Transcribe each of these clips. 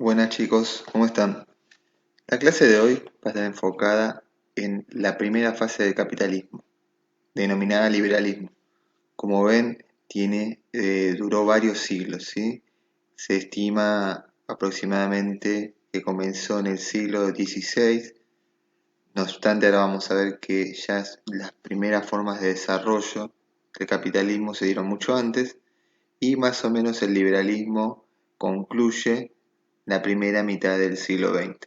Buenas chicos, ¿cómo están? La clase de hoy va a estar enfocada en la primera fase del capitalismo, denominada liberalismo. Como ven, duró varios siglos, ¿sí? Se estima aproximadamente que comenzó en el siglo XVI. No obstante, ahora vamos a ver que las primeras formas de desarrollo del capitalismo se dieron mucho antes y más o menos el liberalismo concluye la primera mitad del siglo XX.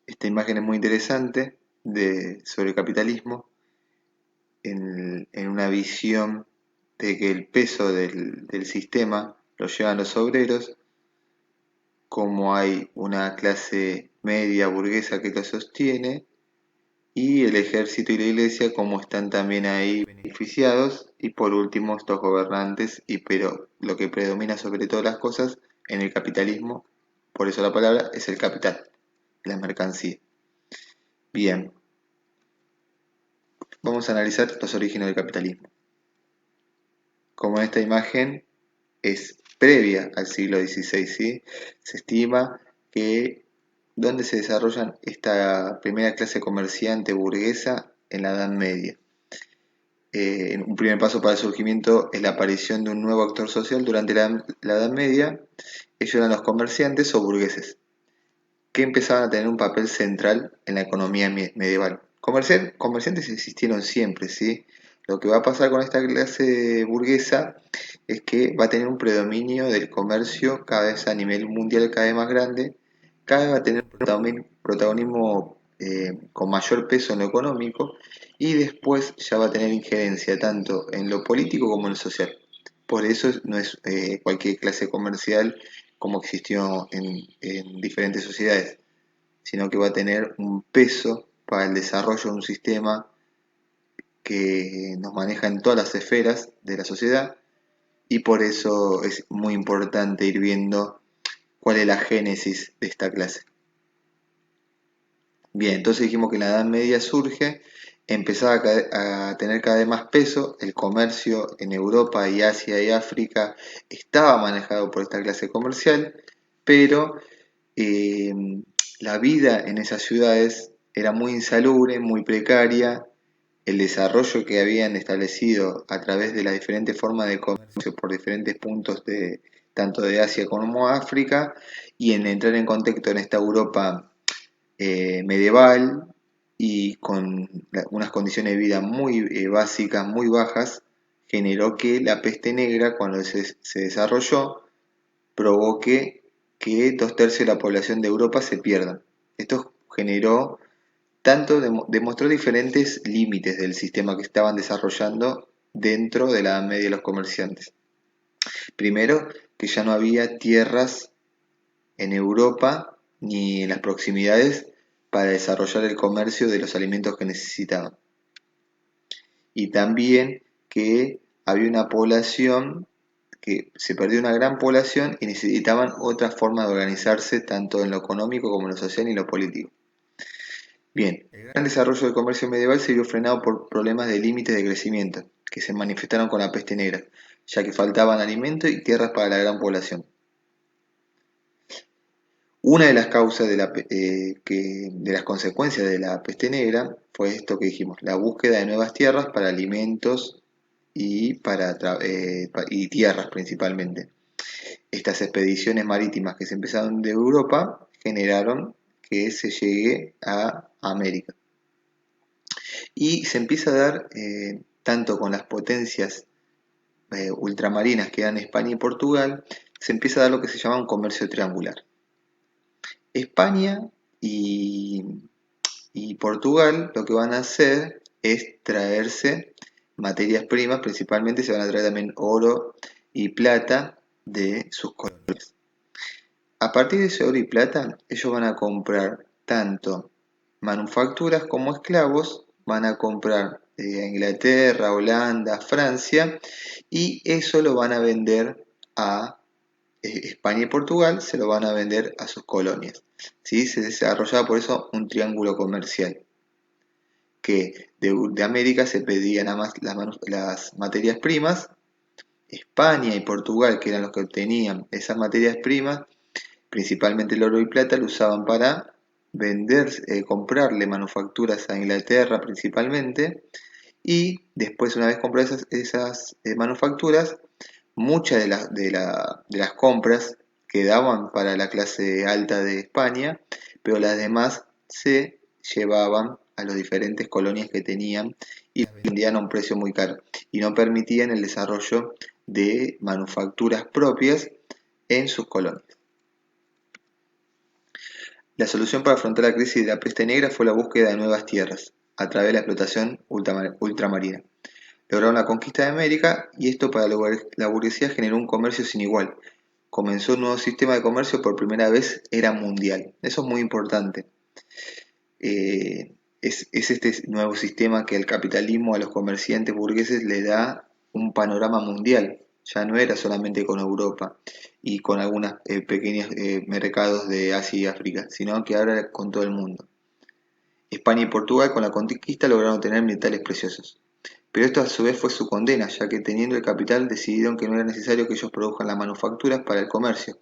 Esta imagen es muy interesante sobre el capitalismo en una visión de que el peso del sistema lo llevan los obreros, como hay una clase media burguesa que lo sostiene, y el ejército y la iglesia como están también ahí beneficiados, y por último estos gobernantes, pero lo que predomina sobre todas las cosas en el capitalismo, por eso la palabra, es el capital, la mercancía. Bien, vamos a analizar los orígenes del capitalismo. Como esta imagen es previa al siglo XVI, ¿sí? Se estima que donde se desarrollan esta primera clase comerciante burguesa en la Edad Media. Un primer paso para el surgimiento es la aparición de un nuevo actor social durante la Edad Media. Ellos eran los comerciantes o burgueses, que empezaban a tener un papel central en la economía medieval. Comerciantes existieron siempre, ¿sí? Lo que va a pasar con esta clase burguesa es que va a tener un predominio del comercio cada vez a nivel mundial cada vez más grande, cada vez va a tener un protagonismo con mayor peso en lo económico y después ya va a tener injerencia tanto en lo político como en lo social. Por eso no es cualquier clase comercial como existió en diferentes sociedades, sino que va a tener un peso para el desarrollo de un sistema que nos maneja en todas las esferas de la sociedad, y por eso es muy importante ir viendo cuál es la génesis de esta clase. Bien, entonces dijimos que en la Edad Media empezaba a tener cada vez más peso, el comercio en Europa y Asia y África estaba manejado por esta clase comercial, pero eh, la vida en esas ciudades era muy insalubre, muy precaria. El desarrollo que habían establecido a través de las diferentes formas de comercio por diferentes puntos tanto de Asia como África, y en entrar en contacto en esta Europa medieval y con unas condiciones de vida muy básicas, muy bajas, generó que la peste negra, cuando se desarrolló, provoque que 2/3 de la población de Europa se pierdan. Esto generó demostró diferentes límites del sistema que estaban desarrollando dentro de la Edad Media de los comerciantes. Primero, que ya no había tierras en Europa ni en las proximidades para desarrollar el comercio de los alimentos que necesitaban. Y también que había una población, que se perdió una gran población y necesitaban otra forma de organizarse tanto en lo económico como en lo social y en lo político. Bien, el gran desarrollo del comercio medieval se vio frenado por problemas de límites de crecimiento, que se manifestaron con la peste negra, ya que faltaban alimentos y tierras para la gran población. Una de las causas de las consecuencias de la peste negra fue esto que dijimos, la búsqueda de nuevas tierras para alimentos y tierras principalmente. Estas expediciones marítimas que se empezaron de Europa generaron que se llegue a América. Y se empieza a dar, tanto con las potencias ultramarinas que eran España y Portugal, se empieza a dar lo que se llama un comercio triangular. España y, y Portugal lo que van a hacer es traerse materias primas, principalmente se van a traer también oro y plata de sus colonias. A partir de ese oro y plata, ellos van a comprar tanto manufacturas como esclavos, van a comprar a Inglaterra, Holanda, Francia, y eso lo van a vender a España y Portugal, se lo van a vender a sus colonias. ¿Sí? Se desarrollaba por eso un triángulo comercial, que de América se pedían nada más las materias primas, España y Portugal, que eran los que obtenían esas materias primas, Principalmente el oro y plata lo usaban para vender, comprarle manufacturas a Inglaterra principalmente, y después, una vez compradas esas manufacturas, muchas de las compras quedaban para la clase alta de España, pero las demás se llevaban a las diferentes colonias que tenían y las vendían a un precio muy caro y no permitían el desarrollo de manufacturas propias en sus colonias. La solución para afrontar la crisis de la peste negra fue la búsqueda de nuevas tierras a través de la explotación ultramarina. Lograron la conquista de América y esto para la burguesía generó un comercio sin igual. Comenzó un nuevo sistema de comercio, por primera vez era mundial. Eso es muy importante. Es este nuevo sistema que el capitalismo a los comerciantes burgueses le da un panorama mundial. Ya no era solamente con Europa y con algunos pequeños mercados de Asia y África, sino que ahora con todo el mundo. España y Portugal con la conquista lograron tener metales preciosos. Pero esto a su vez fue su condena, ya que teniendo el capital decidieron que no era necesario que ellos produzcan las manufacturas para el comercio,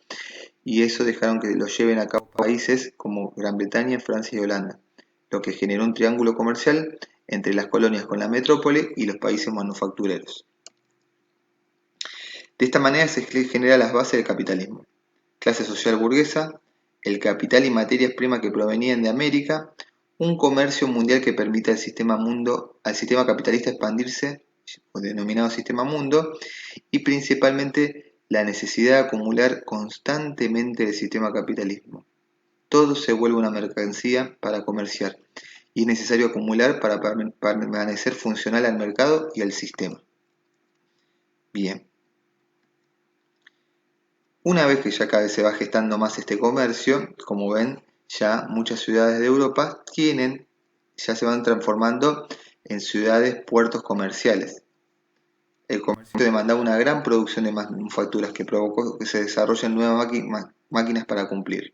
y eso dejaron que lo lleven a cabo países como Gran Bretaña, Francia y Holanda, lo que generó un triángulo comercial entre las colonias con la metrópole y los países manufactureros. De esta manera se genera las bases del capitalismo. Clase social burguesa, el capital y materias primas que provenían de América, un comercio mundial que permite al sistema capitalista expandirse, denominado sistema mundo, y principalmente la necesidad de acumular constantemente el sistema capitalismo. Todo se vuelve una mercancía para comerciar y es necesario acumular para permanecer funcional al mercado y al sistema. Bien. Una vez que ya cada vez se va gestando más este comercio, como ven, ya muchas ciudades de Europa ya se van transformando en ciudades puertos comerciales. El comercio demandaba una gran producción de manufacturas que provocó que se desarrollen nuevas máquinas para cumplir.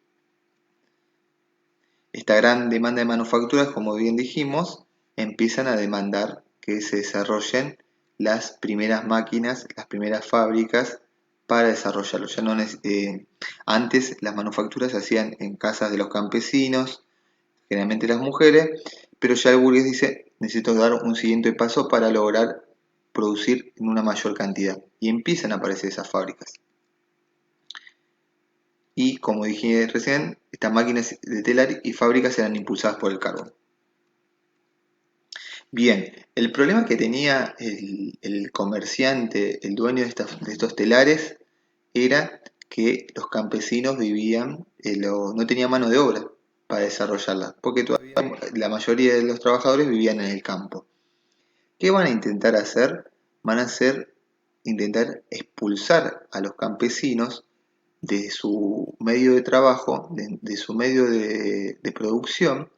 Esta gran demanda de manufacturas, como bien dijimos, empiezan a demandar que se desarrollen las primeras máquinas, las primeras fábricas para desarrollarlo. Antes las manufacturas se hacían en casas de los campesinos, generalmente las mujeres, pero ya el burgués dice, necesito dar un siguiente paso para lograr producir en una mayor cantidad. Y empiezan a aparecer esas fábricas. Y como dije recién, estas máquinas de telar y fábricas eran impulsadas por el carbón. Bien, el problema que tenía el comerciante, el dueño de estos telares, era que los campesinos no tenían mano de obra para desarrollarla, porque todavía la mayoría de los trabajadores vivían en el campo. ¿Qué van a intentar hacer? Van a intentar expulsar a los campesinos de su medio de trabajo, de su medio de producción,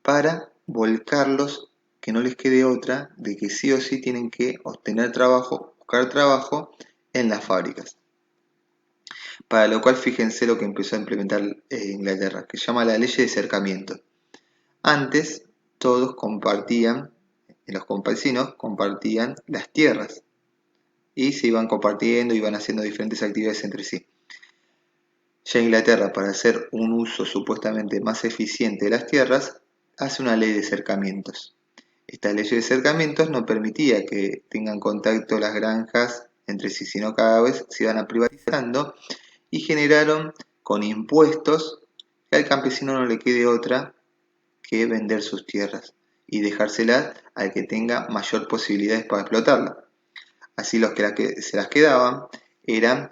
para volcarlos, que no les quede otra, de que sí o sí tienen que obtener trabajo, buscar trabajo en las fábricas. Para lo cual fíjense lo que empezó a implementar Inglaterra, que se llama la ley de cercamiento. Antes todos los campesinos compartían las tierras y se iban compartiendo, iban haciendo diferentes actividades entre sí. Ya Inglaterra, para hacer un uso supuestamente más eficiente de las tierras, hace una ley de cercamientos. Esta ley de cercamientos no permitía que tengan contacto las granjas entre sí, sino cada vez se iban privatizando y generaron con impuestos que al campesino no le quede otra que vender sus tierras y dejárselas al que tenga mayor posibilidades para explotarla. Así los que se las quedaban eran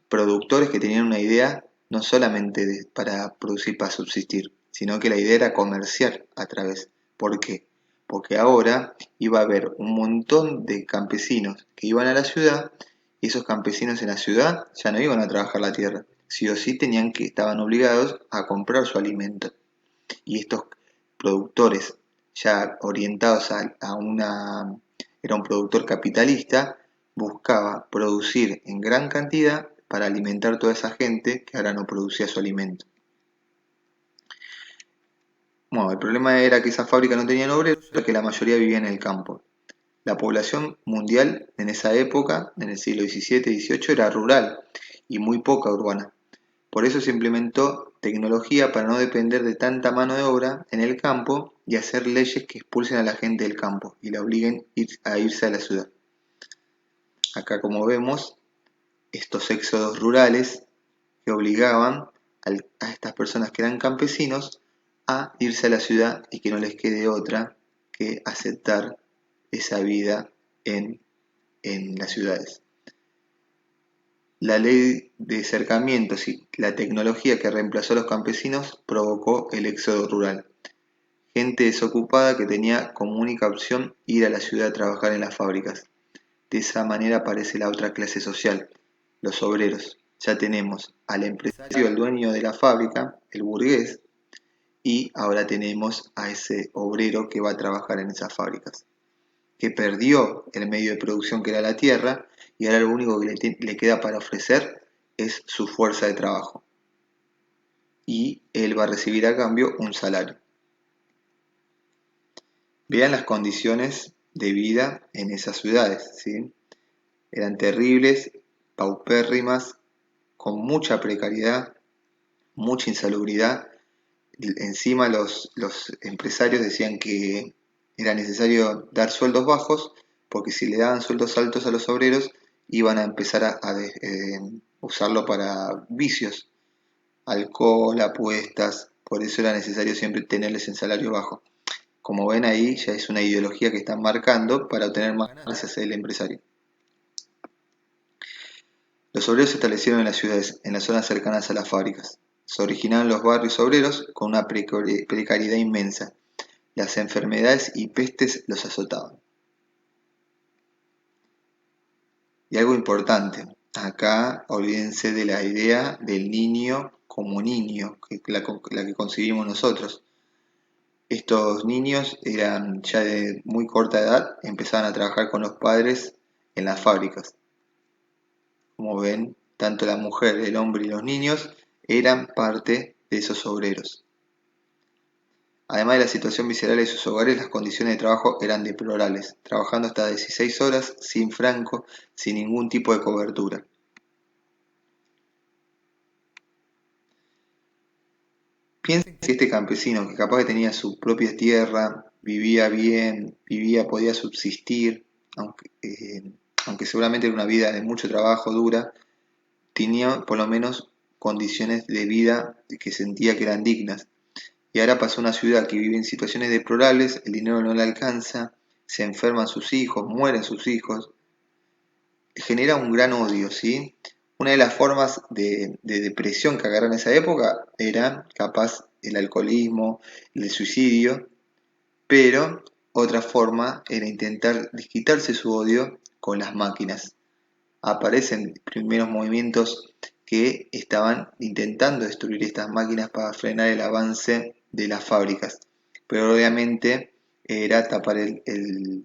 productores que tenían una idea no solamente para producir para subsistir, sino que la idea era comerciar a través. ¿Por qué? Porque ahora iba a haber un montón de campesinos que iban a la ciudad y esos campesinos en la ciudad ya no iban a trabajar la tierra, sí o sí estaban obligados a comprar su alimento. Y estos productores ya orientados era un productor capitalista, buscaba producir en gran cantidad para alimentar toda esa gente que ahora no producía su alimento. Bueno, el problema era que esas fábricas no tenían obreros, ya que la mayoría vivía en el campo. La población mundial en esa época, en el siglo XVII y XVIII, era rural y muy poca urbana. Por eso se implementó tecnología para no depender de tanta mano de obra en el campo y hacer leyes que expulsen a la gente del campo y la obliguen a irse a la ciudad. Acá, como vemos, estos éxodos rurales que obligaban a estas personas que eran campesinos a irse a la ciudad y que no les quede otra que aceptar esa vida en las ciudades. La ley de cercamientos y la tecnología que reemplazó a los campesinos provocó el éxodo rural. Gente desocupada que tenía como única opción ir a la ciudad a trabajar en las fábricas. De esa manera aparece la otra clase social, los obreros. Ya tenemos al empresario, al dueño de la fábrica, el burgués, y ahora tenemos a ese obrero que va a trabajar en esas fábricas, que perdió el medio de producción que era la tierra y ahora lo único que le queda para ofrecer es su fuerza de trabajo. Y él va a recibir a cambio un salario. Vean las condiciones de vida en esas ciudades, ¿sí? Eran terribles, paupérrimas, con mucha precariedad, mucha insalubridad. Encima los empresarios decían que era necesario dar sueldos bajos, porque si le daban sueldos altos a los obreros, iban a empezar a usarlo para vicios, alcohol, apuestas. Por eso era necesario siempre tenerles en salario bajo. Como ven ahí, ya es una ideología que están marcando para obtener más ganancias del empresario. Los obreros se establecieron en las ciudades, en las zonas cercanas a las fábricas. Se originaron los barrios obreros con una precariedad inmensa. Las enfermedades y pestes los azotaban. Y algo importante, acá olvídense de la idea del niño como niño, que la que concebimos nosotros. Estos niños eran ya de muy corta edad, empezaban a trabajar con los padres en las fábricas. Como ven, tanto la mujer, el hombre y los niños eran parte de esos obreros. Además de la situación miserable de sus hogares, las condiciones de trabajo eran deplorables, trabajando hasta 16 horas, sin franco, sin ningún tipo de cobertura. Piensen que este campesino, que capaz que tenía su propia tierra, vivía bien, podía subsistir, aunque seguramente era una vida de mucho trabajo, dura, tenía por lo menos condiciones de vida que sentía que eran dignas. Y ahora pasó a una ciudad que vive en situaciones deplorables, el dinero no le alcanza, se enferman sus hijos, mueren sus hijos, genera un gran odio, ¿sí? Una de las formas de depresión que agarraron en esa época era capaz el alcoholismo, el suicidio, pero otra forma era intentar desquitarse su odio con las máquinas. Aparecen primeros movimientos que estaban intentando destruir estas máquinas para frenar el avance de las fábricas, pero obviamente era tapar el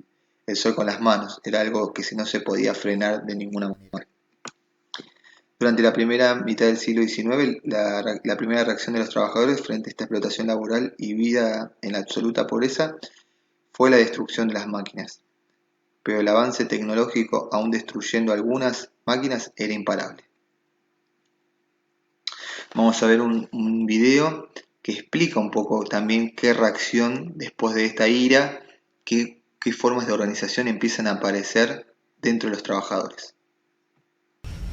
sol con las manos, era algo que no se podía frenar de ninguna manera. Durante la primera mitad del siglo XIX, la primera reacción de los trabajadores frente a esta explotación laboral y vida en la absoluta pobreza fue la destrucción de las máquinas. Pero el avance tecnológico, aún destruyendo algunas máquinas, era imparable. Vamos a ver un video que explica un poco también qué reacción después de esta ira, qué formas de organización empiezan a aparecer dentro de los trabajadores.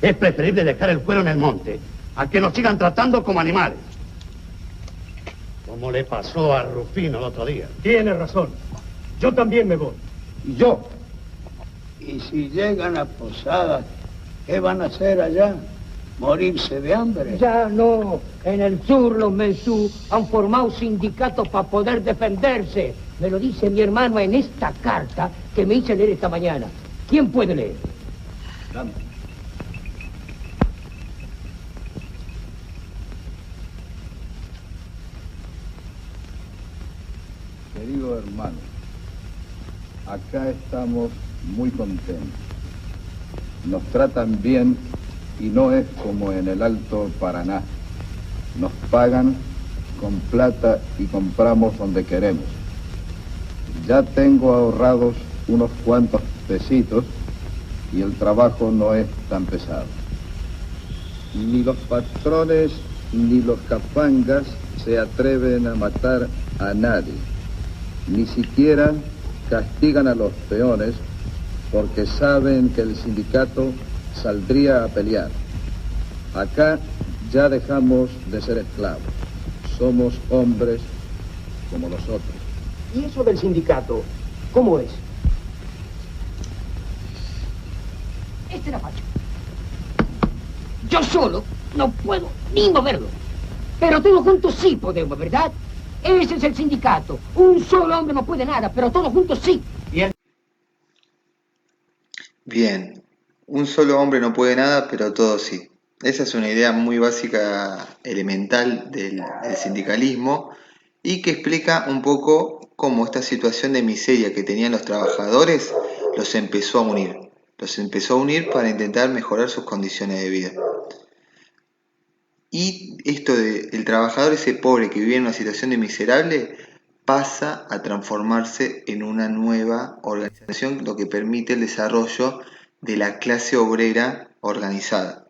Es preferible dejar el cuero en el monte a que nos sigan tratando como animales. Como le pasó a Rufino el otro día. Tiene razón. Yo también me voy. ¿Y yo? Y si llegan a Posadas, ¿qué van a hacer allá? ¿Morirse de hambre? Ya no. En el sur los mensú han formado sindicatos para poder defenderse. Me lo dice mi hermano en esta carta que me hice leer esta mañana. ¿Quién puede leer? Dame. Querido hermano, acá estamos muy contentos. Nos tratan bien y no es como en el Alto Paraná. Nos pagan con plata y compramos donde queremos. Ya tengo ahorrados unos cuantos pesitos y el trabajo no es tan pesado. Ni los patrones ni los capangas se atreven a matar a nadie. Ni siquiera castigan a los peones porque saben que el sindicato saldría a pelear. Acá ya dejamos de ser esclavos. Somos hombres como los otros. ¿Y eso del sindicato, cómo es? Este era Pacho. Yo solo no puedo ni moverlo. Pero todos juntos sí podemos, ¿verdad? Ese es el sindicato. Un solo hombre no puede nada, pero todos juntos sí. Bien, un solo hombre no puede nada, pero todos sí. Esa es una idea muy básica, elemental del sindicalismo y que explica un poco cómo esta situación de miseria que tenían los trabajadores los empezó a unir. Los empezó a unir para intentar mejorar sus condiciones de vida. Y esto del trabajador, ese pobre que vivía en una situación de miserable, pasa a transformarse en una nueva organización, lo que permite el desarrollo de la clase obrera organizada.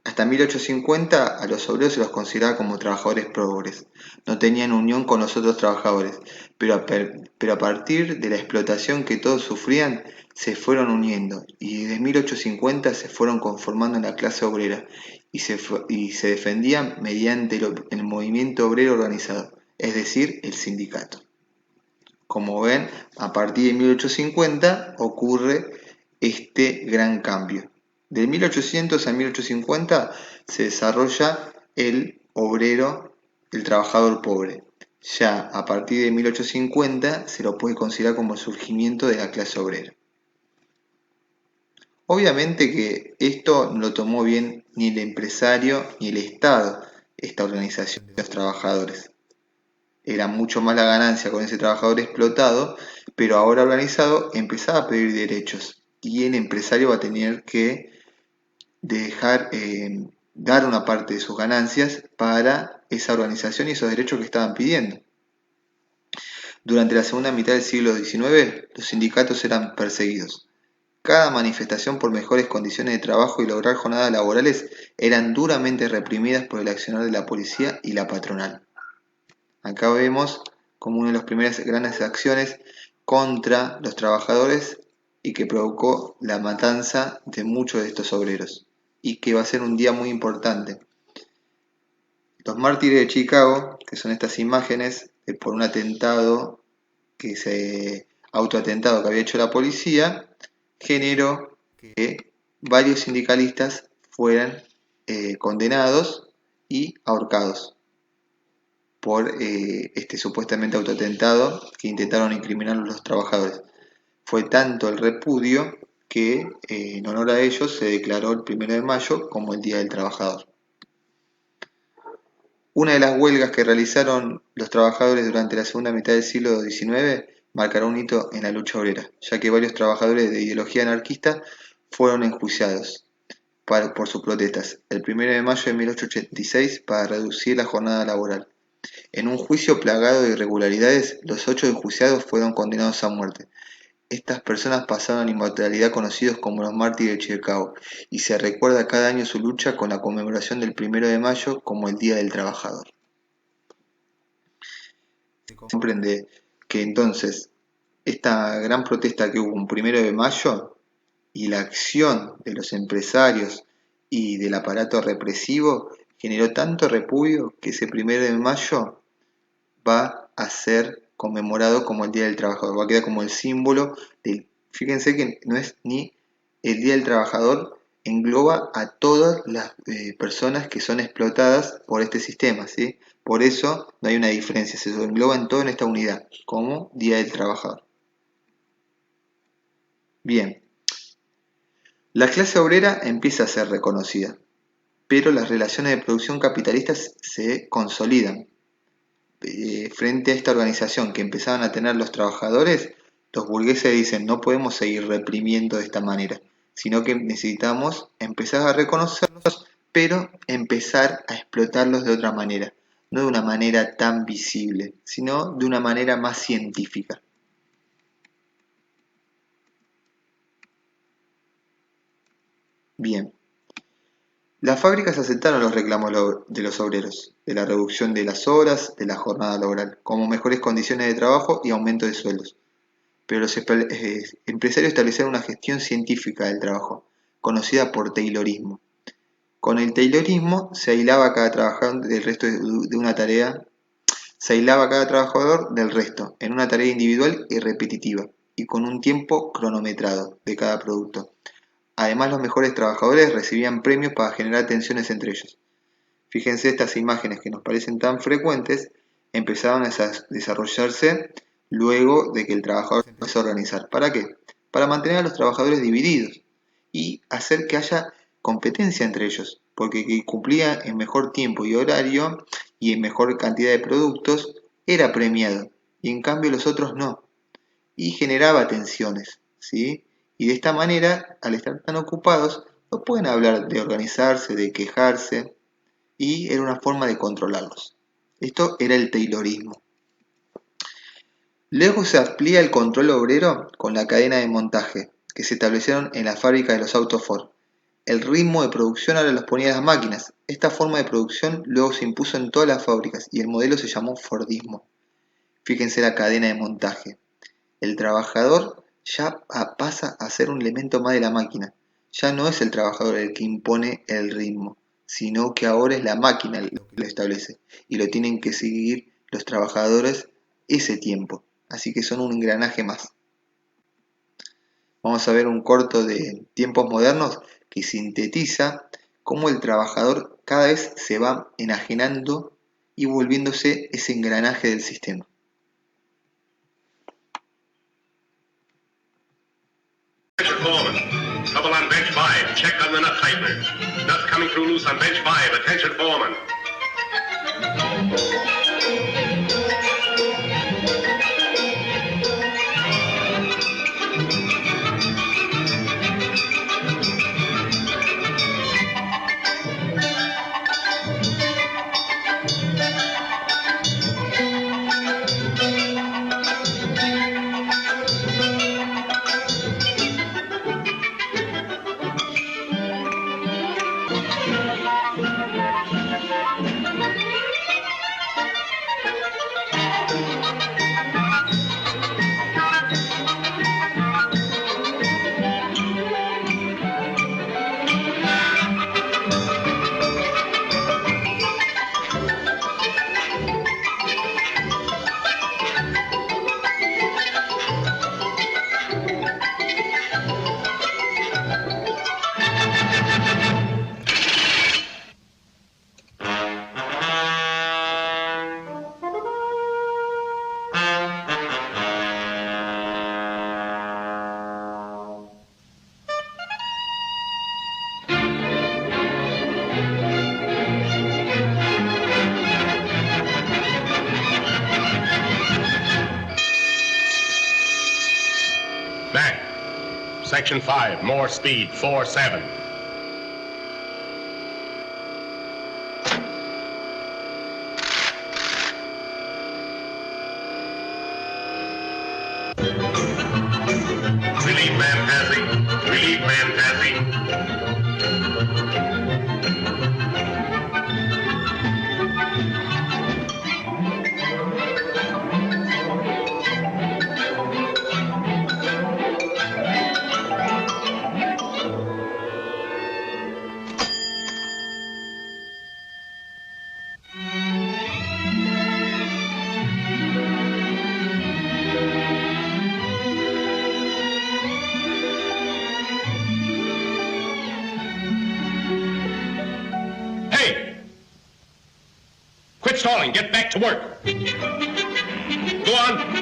Hasta 1850 a los obreros se los consideraba como trabajadores pobres, no tenían unión con los otros trabajadores, pero a partir de la explotación que todos sufrían, se fueron uniendo y desde 1850 se fueron conformando en la clase obrera y se defendían mediante el movimiento obrero organizado, es decir, el sindicato. Como ven, a partir de 1850 ocurre este gran cambio. De 1800 a 1850 se desarrolla el obrero, el trabajador pobre. Ya a partir de 1850 se lo puede considerar como el surgimiento de la clase obrera. Obviamente que esto no lo tomó bien ni el empresario ni el Estado, esta organización de los trabajadores. Era mucho más la ganancia con ese trabajador explotado, pero ahora organizado empezaba a pedir derechos y el empresario va a tener que dar una parte de sus ganancias para esa organización y esos derechos que estaban pidiendo. Durante la segunda mitad del siglo XIX, los sindicatos eran perseguidos. Cada manifestación por mejores condiciones de trabajo y lograr jornadas laborales eran duramente reprimidas por el accionar de la policía y la patronal. Acá vemos como una de las primeras grandes acciones contra los trabajadores y que provocó la matanza de muchos de estos obreros y que va a ser un día muy importante. Los mártires de Chicago, que son estas imágenes por un atentado, autoatentado que había hecho la policía, generó que varios sindicalistas fueran condenados y ahorcados por este supuestamente autoatentado que intentaron incriminar a los trabajadores. Fue tanto el repudio que en honor a ellos se declaró el 1 de mayo como el Día del Trabajador. Una de las huelgas que realizaron los trabajadores durante la segunda mitad del siglo XIX marcará un hito en la lucha obrera, ya que varios trabajadores de ideología anarquista fueron enjuiciados por sus protestas el 1 de mayo de 1886 para reducir la jornada laboral. En un juicio plagado de irregularidades, los 8 enjuiciados fueron condenados a muerte. Estas personas pasaron a la inmortalidad conocidos como los mártires de Chicago y se recuerda cada año su lucha con la conmemoración del 1 de mayo como el Día del Trabajador. Se comprende que entonces esta gran protesta que hubo un 1 de mayo y la acción de los empresarios y del aparato represivo generó tanto repudio que ese 1 de mayo va a ser conmemorado como el Día del Trabajador, va a quedar como el símbolo del... Fíjense que no es ni el Día del Trabajador, engloba a todas las personas que son explotadas por este sistema, ¿sí? Por eso no hay una diferencia, se engloba en todo en esta unidad, como Día del Trabajador. Bien, la clase obrera empieza a ser reconocida, pero las relaciones de producción capitalistas se consolidan. Frente a esta organización que empezaban a tener los trabajadores, los burgueses dicen no podemos seguir reprimiendo de esta manera, sino que necesitamos empezar a reconocerlos, pero empezar a explotarlos de otra manera, no de una manera tan visible, sino de una manera más científica. Bien, Las fábricas aceptaron los reclamos de los obreros, de la reducción de las horas de la jornada laboral, como mejores condiciones de trabajo y aumento de sueldos. Pero los empresarios establecieron una gestión científica del trabajo, conocida por Taylorismo. Con el Taylorismo se aislaba a cada trabajador del resto de una tarea, se aislaba a cada trabajador del resto en una tarea individual y repetitiva, y con un tiempo cronometrado de cada producto. Además, los mejores trabajadores recibían premios para generar tensiones entre ellos. Fíjense, estas imágenes que nos parecen tan frecuentes empezaron a desarrollarse luego de que el trabajador se empezó a organizar. ¿Para qué? Para mantener a los trabajadores divididos y hacer que haya competencia entre ellos, porque quien cumplía en mejor tiempo y horario y en mejor cantidad de productos era premiado, y en cambio los otros no, y generaba tensiones, ¿sí? Y de esta manera, al estar tan ocupados, no pueden hablar de organizarse, de quejarse, y era una forma de controlarlos. Esto era el Taylorismo. Luego se amplía el control obrero con la cadena de montaje, que se establecieron en la fábrica de los autos Ford. El ritmo de producción ahora los ponía las máquinas. Esta forma de producción luego se impuso en todas las fábricas y el modelo se llamó Fordismo. Fíjense la cadena de montaje. El trabajador ya pasa a ser un elemento más de la máquina. Ya no es el trabajador el que impone el ritmo, sino que ahora es la máquina lo que lo establece y lo tienen que seguir los trabajadores ese tiempo. Así que son un engranaje más. Vamos a ver un corto de Tiempos Modernos que sintetiza cómo el trabajador cada vez se va enajenando y volviéndose ese engranaje del sistema. Foreman. Trouble on bench 5. Check on the nut tightener. Nuts coming through loose on bench 5. Attention, foreman. Back. Section 5, more speed, 4-7. Relief man passing. Relief man passing. Hey! Quit stalling. Get back to work. Go on.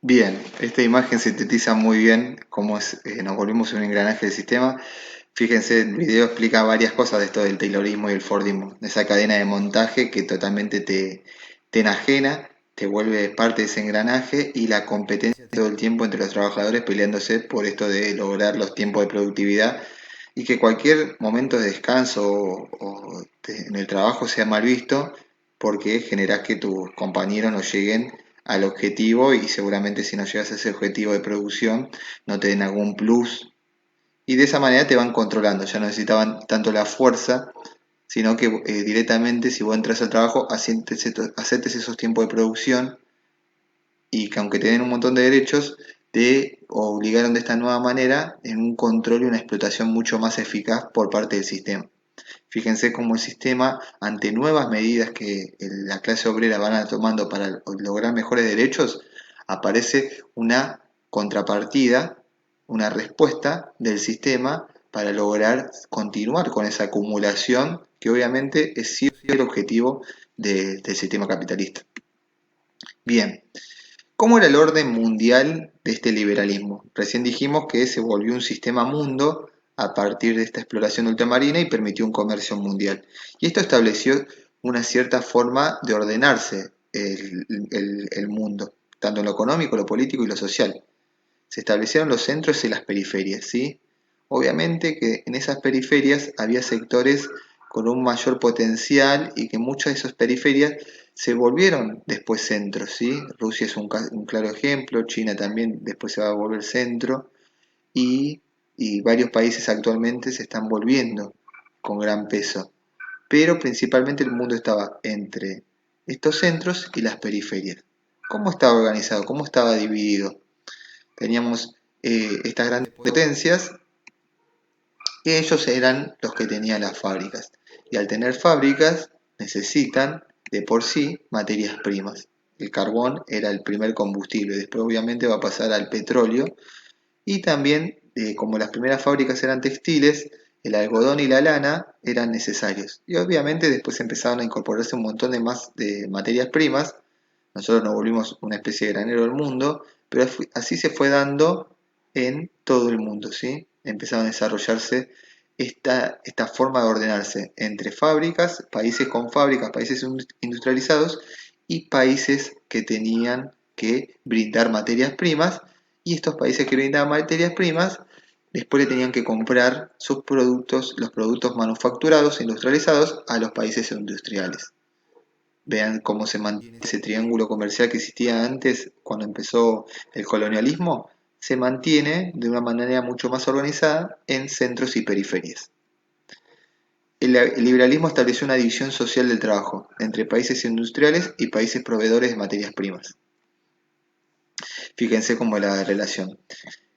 Bien, esta imagen sintetiza muy bien cómo nos volvimos un engranaje del sistema. Fíjense, el video explica varias cosas de esto del Taylorismo y el Fordismo, de esa cadena de montaje que totalmente te enajena, te vuelve parte de ese engranaje y la competencia todo el tiempo entre los trabajadores peleándose por esto de lograr los tiempos de productividad y que cualquier momento de descanso en el trabajo sea mal visto porque generás que tus compañeros no lleguen al objetivo y seguramente si no llegas a ese objetivo de producción no te den algún plus y de esa manera te van controlando, ya no necesitaban tanto la fuerza, sino que directamente si vos entras al trabajo aceptes esos tiempos de producción y que aunque te den un montón de derechos, te obligaron de esta nueva manera en un control y una explotación mucho más eficaz por parte del sistema. Fíjense cómo el sistema, ante nuevas medidas que la clase obrera van tomando para lograr mejores derechos, aparece una contrapartida, una respuesta del sistema para lograr continuar con esa acumulación que obviamente es siempre el objetivo del sistema capitalista. Bien, ¿cómo era el orden mundial de este liberalismo? Recién dijimos que se volvió un sistema mundo a partir de esta exploración ultramarina y permitió un comercio mundial. Y esto estableció una cierta forma de ordenarse el mundo, tanto en lo económico, lo político y lo social. Se establecieron los centros y las periferias, ¿sí? Obviamente que en esas periferias había sectores con un mayor potencial y que muchas de esas periferias se volvieron después centros, ¿sí? Rusia es un claro ejemplo, China también después se va a volver centro y, y varios países actualmente se están volviendo con gran peso. Pero principalmente el mundo estaba entre estos centros y las periferias. ¿Cómo estaba organizado? ¿Cómo estaba dividido? Teníamos estas grandes potencias y ellos eran los que tenían las fábricas. Y al tener fábricas necesitan de por sí materias primas. El carbón era el primer combustible, después obviamente va a pasar al petróleo y también como las primeras fábricas eran textiles, el algodón y la lana eran necesarios. Y obviamente después empezaron a incorporarse un montón de más de materias primas. Nosotros nos volvimos una especie de granero del mundo, pero así se fue dando en todo el mundo, ¿sí? Empezaron a desarrollarse esta forma de ordenarse entre fábricas, países con fábricas, países industrializados y países que tenían que brindar materias primas y estos países que brindaban materias primas después le tenían que comprar sus productos, los productos manufacturados e industrializados a los países industriales. Vean cómo se mantiene ese triángulo comercial que existía antes cuando empezó el colonialismo, se mantiene de una manera mucho más organizada en centros y periferias. El liberalismo estableció una división social del trabajo entre países industriales y países proveedores de materias primas. Fíjense cómo es la relación.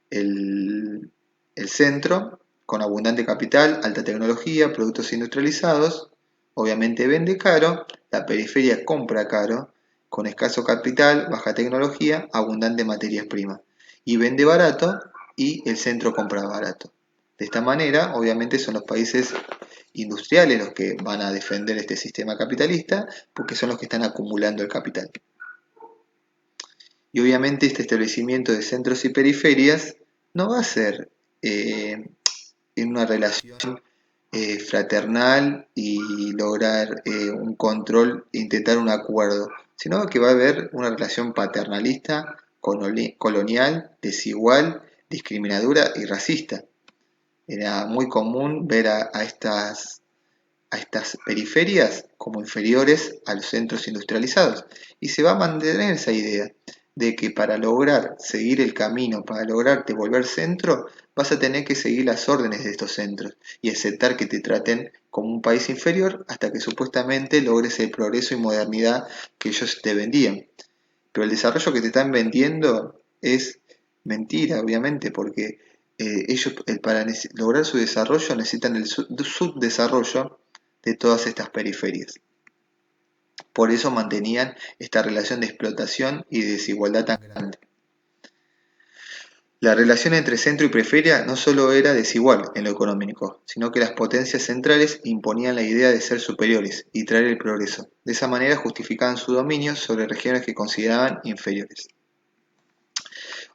El centro, con abundante capital, alta tecnología, productos industrializados, obviamente vende caro, la periferia compra caro, con escaso capital, baja tecnología, abundante materias primas. Y vende barato y el centro compra barato. De esta manera, obviamente son los países industriales los que van a defender este sistema capitalista porque son los que están acumulando el capital. Y obviamente este establecimiento de centros y periferias no va a ser en una relación fraternal y lograr un control e intentar un acuerdo, sino que va a haber una relación paternalista, colonial, desigual, discriminadora y racista. Era muy común ver a estas periferias como inferiores a los centros industrializados y se va a mantener esa idea de que para lograr seguir el camino, para lograrte volver centro, vas a tener que seguir las órdenes de estos centros y aceptar que te traten como un país inferior hasta que supuestamente logres el progreso y modernidad que ellos te vendían. Pero el desarrollo que te están vendiendo es mentira, obviamente, porque ellos para lograr su desarrollo necesitan el subdesarrollo de todas estas periferias. Por eso mantenían esta relación de explotación y de desigualdad tan grande. La relación entre centro y periferia no solo era desigual en lo económico, sino que las potencias centrales imponían la idea de ser superiores y traer el progreso. De esa manera justificaban su dominio sobre regiones que consideraban inferiores.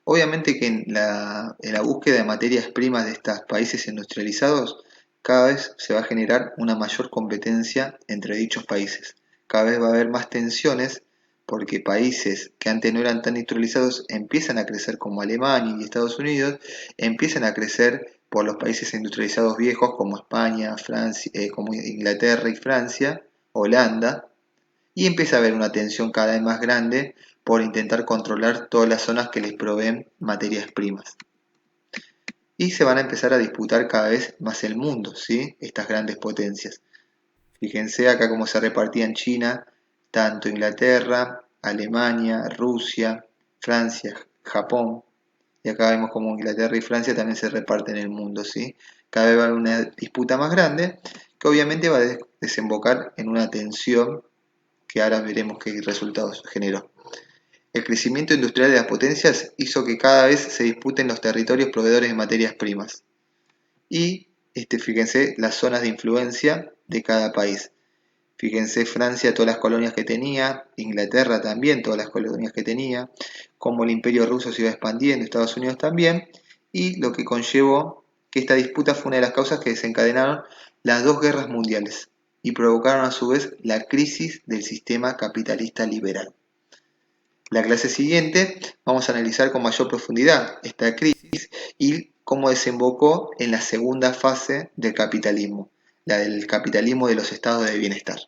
Obviamente que en la búsqueda de materias primas de estos países industrializados, cada vez se va a generar una mayor competencia entre dichos países. Cada vez va a haber más tensiones porque países que antes no eran tan industrializados empiezan a crecer, como Alemania y Estados Unidos, empiezan a crecer por los países industrializados viejos como España, Francia, como Inglaterra y Francia, Holanda, y empieza a haber una tensión cada vez más grande por intentar controlar todas las zonas que les proveen materias primas. Y se van a empezar a disputar cada vez más el mundo, ¿sí? Estas grandes potencias. Fíjense acá cómo se repartía en China, tanto Inglaterra, Alemania, Rusia, Francia, Japón. Y acá vemos cómo Inglaterra y Francia también se reparten el mundo, ¿sí? Cada vez va a haber una disputa más grande que obviamente va a desembocar en una tensión que ahora veremos qué resultados generó. El crecimiento industrial de las potencias hizo que cada vez se disputen los territorios proveedores de materias primas. Y fíjense las zonas de influencia de cada país. Fíjense Francia, todas las colonias que tenía, Inglaterra también, todas las colonias que tenía, cómo el imperio ruso se iba expandiendo, Estados Unidos también, y lo que conllevó que esta disputa fue una de las causas que desencadenaron las dos guerras mundiales y provocaron a su vez la crisis del sistema capitalista liberal. La clase siguiente vamos a analizar con mayor profundidad esta crisis y cómo desembocó en la segunda fase del capitalismo, la del capitalismo de los estados de bienestar.